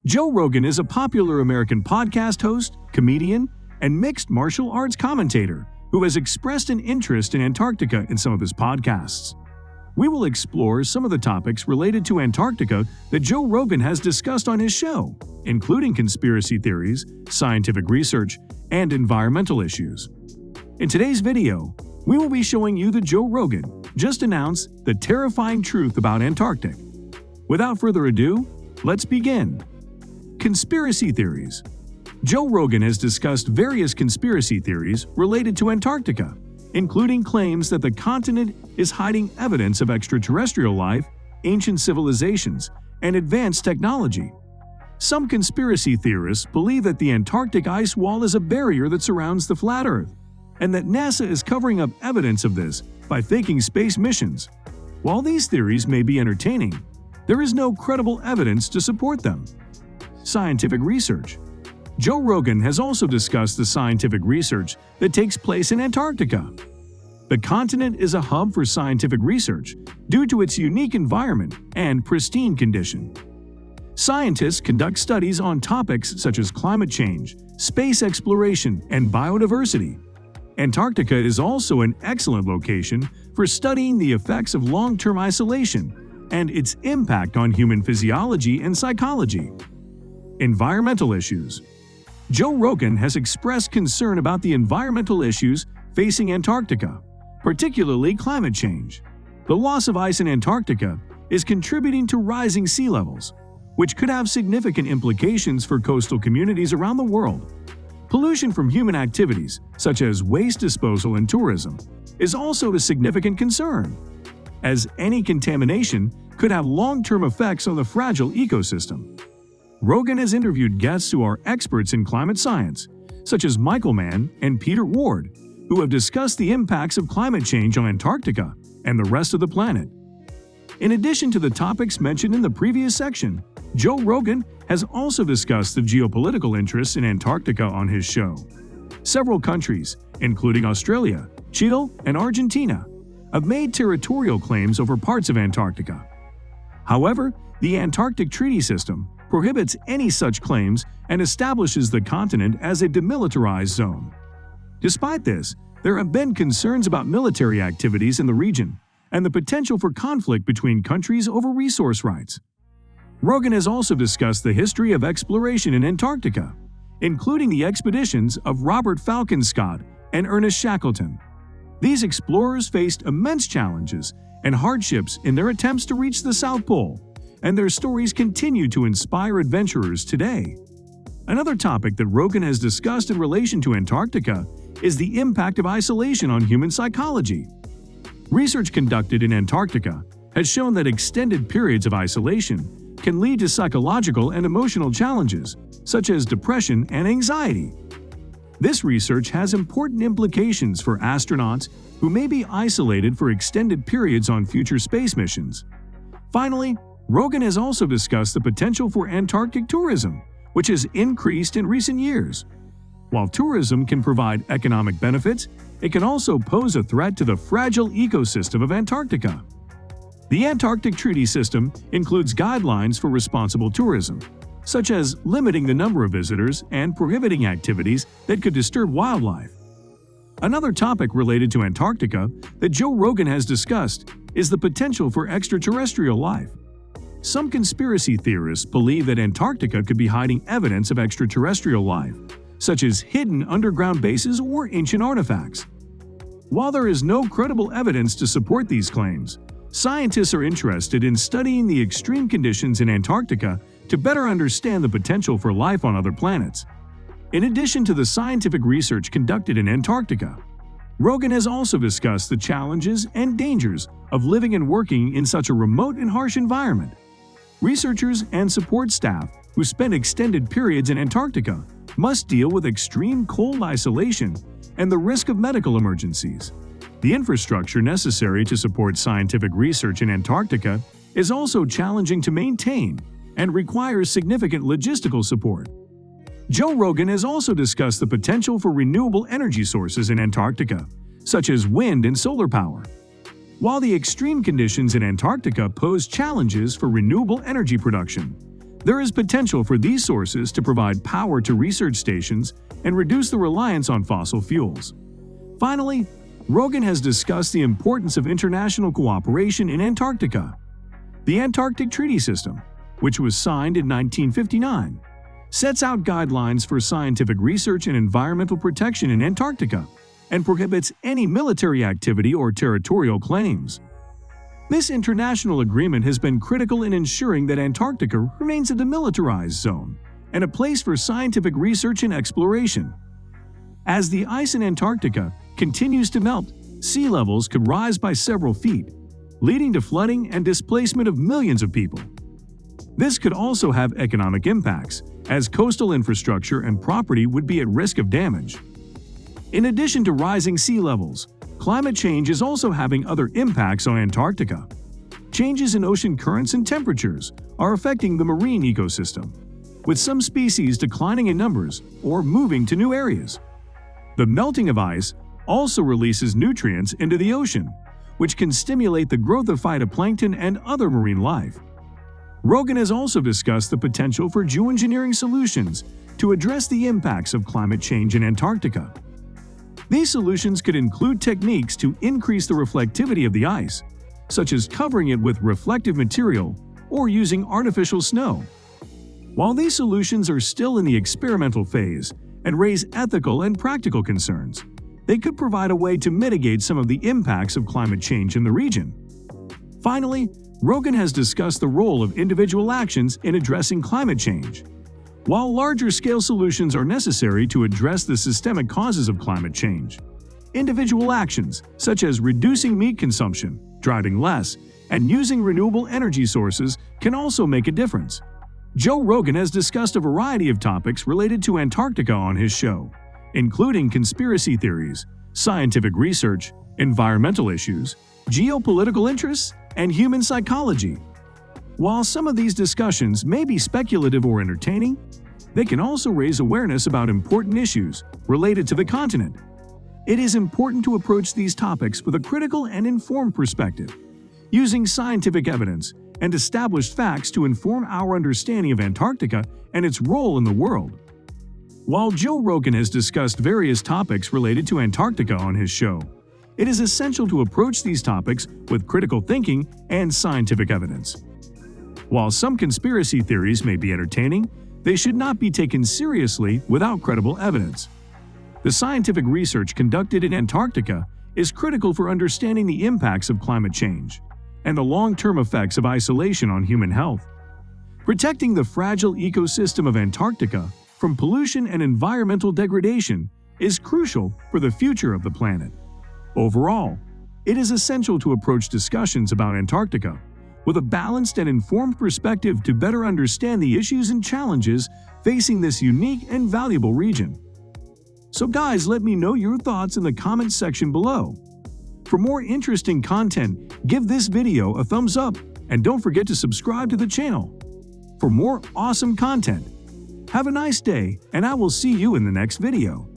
Joe Rogan is a popular American podcast host, comedian, and mixed martial arts commentator who has expressed an interest in Antarctica in some of his podcasts. We will explore some of the topics related to Antarctica that Joe Rogan has discussed on his show, including conspiracy theories, scientific research, and environmental issues. In today's video, we will be showing you that Joe Rogan just announced the terrifying truth about Antarctic. Without further ado, let's begin. Conspiracy theories. Joe Rogan has discussed various conspiracy theories related to Antarctica, including claims that the continent is hiding evidence of extraterrestrial life, ancient civilizations, and advanced technology. Some conspiracy theorists believe that the Antarctic ice wall is a barrier that surrounds the flat Earth, and that NASA is covering up evidence of this by faking space missions. While these theories may be entertaining, there is no credible evidence to support them. Scientific research. Joe Rogan has also discussed the scientific research that takes place in Antarctica. The continent is a hub for scientific research due to its unique environment and pristine condition. Scientists conduct studies on topics such as climate change, space exploration, and biodiversity. Antarctica is also an excellent location for studying the effects of long-term isolation and its impact on human physiology and psychology. Environmental issues. Joe Rogan has expressed concern about the environmental issues facing Antarctica, particularly climate change. The loss of ice in Antarctica is contributing to rising sea levels, which could have significant implications for coastal communities around the world. Pollution from human activities, such as waste disposal and tourism, is also a significant concern, as any contamination could have long-term effects on the fragile ecosystem. Rogan has interviewed guests who are experts in climate science, such as Michael Mann and Peter Ward, who have discussed the impacts of climate change on Antarctica and the rest of the planet. In addition to the topics mentioned in the previous section, Joe Rogan has also discussed the geopolitical interests in Antarctica on his show. Several countries, including Australia, Chile, and Argentina, have made territorial claims over parts of Antarctica. However, the Antarctic Treaty System prohibits any such claims and establishes the continent as a demilitarized zone. Despite this, there have been concerns about military activities in the region and the potential for conflict between countries over resource rights. Rogan has also discussed the history of exploration in Antarctica, including the expeditions of Robert Falcon Scott and Ernest Shackleton. These explorers faced immense challenges and hardships in their attempts to reach the South Pole, and their stories continue to inspire adventurers today. Another topic that Rogan has discussed in relation to Antarctica is the impact of isolation on human psychology. Research conducted in Antarctica has shown that extended periods of isolation can lead to psychological and emotional challenges, such as depression and anxiety. This research has important implications for astronauts who may be isolated for extended periods on future space missions. Finally, Rogan has also discussed the potential for Antarctic tourism, which has increased in recent years. While tourism can provide economic benefits, it can also pose a threat to the fragile ecosystem of Antarctica. The Antarctic Treaty System includes guidelines for responsible tourism, such as limiting the number of visitors and prohibiting activities that could disturb wildlife. Another topic related to Antarctica that Joe Rogan has discussed is the potential for extraterrestrial life. Some conspiracy theorists believe that Antarctica could be hiding evidence of extraterrestrial life, such as hidden underground bases or ancient artifacts. While there is no credible evidence to support these claims, scientists are interested in studying the extreme conditions in Antarctica to better understand the potential for life on other planets. In addition to the scientific research conducted in Antarctica, Rogan has also discussed the challenges and dangers of living and working in such a remote and harsh environment. Researchers and support staff who spend extended periods in Antarctica must deal with extreme cold isolation and the risk of medical emergencies. The infrastructure necessary to support scientific research in Antarctica is also challenging to maintain and requires significant logistical support. Joe Rogan has also discussed the potential for renewable energy sources in Antarctica, such as wind and solar power. While the extreme conditions in Antarctica pose challenges for renewable energy production, There is potential for these sources to provide power to research stations and reduce the reliance on fossil fuels. Finally, Rogan has discussed the importance of international cooperation in Antarctica. The Antarctic Treaty System, which was signed in 1959, sets out guidelines for scientific research and environmental protection in Antarctica and prohibits any military activity or territorial claims. This international agreement has been critical in ensuring that Antarctica remains a demilitarized zone and a place for scientific research and exploration. As the ice in Antarctica continues to melt, sea levels could rise by several feet, leading to flooding and displacement of millions of people. This could also have economic impacts, as coastal infrastructure and property would be at risk of damage. In addition to rising sea levels, climate change is also having other impacts on Antarctica. Changes in ocean currents and temperatures are affecting the marine ecosystem, with some species declining in numbers or moving to new areas. The melting of ice also releases nutrients into the ocean, which can stimulate the growth of phytoplankton and other marine life. Rogan has also discussed the potential for geoengineering solutions to address the impacts of climate change in Antarctica. These solutions could include techniques to increase the reflectivity of the ice, such as covering it with reflective material or using artificial snow. While these solutions are still in the experimental phase and raise ethical and practical concerns, they could provide a way to mitigate some of the impacts of climate change in the region. Finally, Rogan has discussed the role of individual actions in addressing climate change. While larger-scale solutions are necessary to address the systemic causes of climate change, individual actions such as reducing meat consumption, driving less, and using renewable energy sources can also make a difference. Joe Rogan has discussed a variety of topics related to Antarctica on his show, including conspiracy theories, scientific research, environmental issues, geopolitical interests, and human psychology. While some of these discussions may be speculative or entertaining, they can also raise awareness about important issues related to the continent. It is important to approach these topics with a critical and informed perspective, using scientific evidence and established facts to inform our understanding of Antarctica and its role in the world. While Joe Rogan has discussed various topics related to Antarctica on his show, it is essential to approach these topics with critical thinking and scientific evidence. While some conspiracy theories may be entertaining, they should not be taken seriously without credible evidence. The scientific research conducted in Antarctica is critical for understanding the impacts of climate change and the long-term effects of isolation on human health. Protecting the fragile ecosystem of Antarctica from pollution and environmental degradation is crucial for the future of the planet. Overall, it is essential to approach discussions about Antarctica with a balanced and informed perspective to better understand the issues and challenges facing this unique and valuable region. So guys, let me know your thoughts in the comments section below. For more interesting content, give this video a thumbs up and don't forget to subscribe to the channel for more awesome content. Have a nice day, and I will see you in the next video.